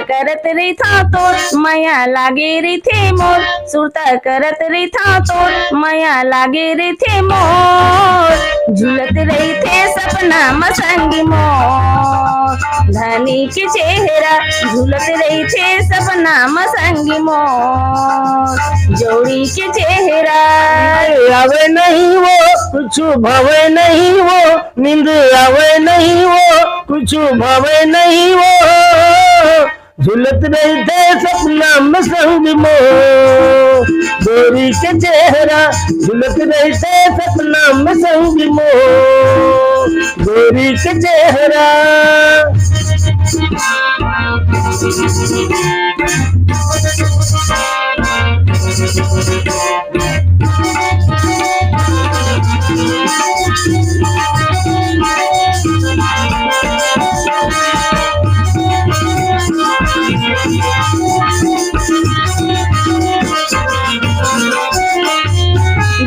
करत रही था तोर माया लागे रे थे मोर, सुरता करत रही था तोर माया लागे रे थे मोर, झूलत रही थे सपना मसंगी मोर, धनी के चेहरा झूलत रही थे सपना मसंगी मोर, जोड़ी के चेहरा आवे नहीं वो कुछ भवे नहीं वो, नींद आवे नहीं वो कुछ भवे नहीं वो, झुलत रही थे सपना में संग मोर, गोरी के चेहरा झुलत रही थे सपना में संग मोर, गोरी के चेहरा।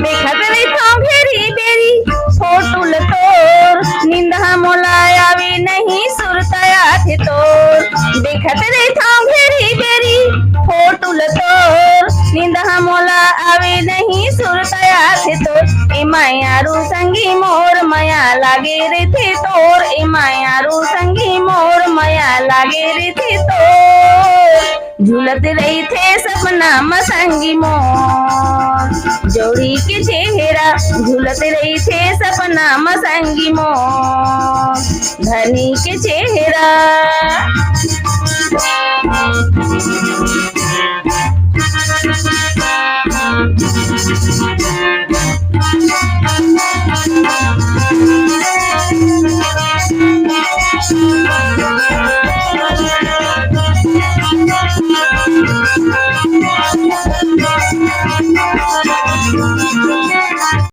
देखत रही था घेरी बेरी फोटुल तोर, निंदा मोला आवे नहीं सुरतया थे तोर, देखत रही था घेरी बेरी फोटुल तोर, निंदा मोला आवे नहीं सुरतया थे तोर, ए मायारू संगी मोर माया लागे रे थे तोर, ए मायारू संगी मोर माया लागे रे थे तोर, झूलत रही थे सपना मसंगी मोर, जोड़ी के चेहरा झूलत रही थे सपना मसंगी मोर, धनी के चेहरा।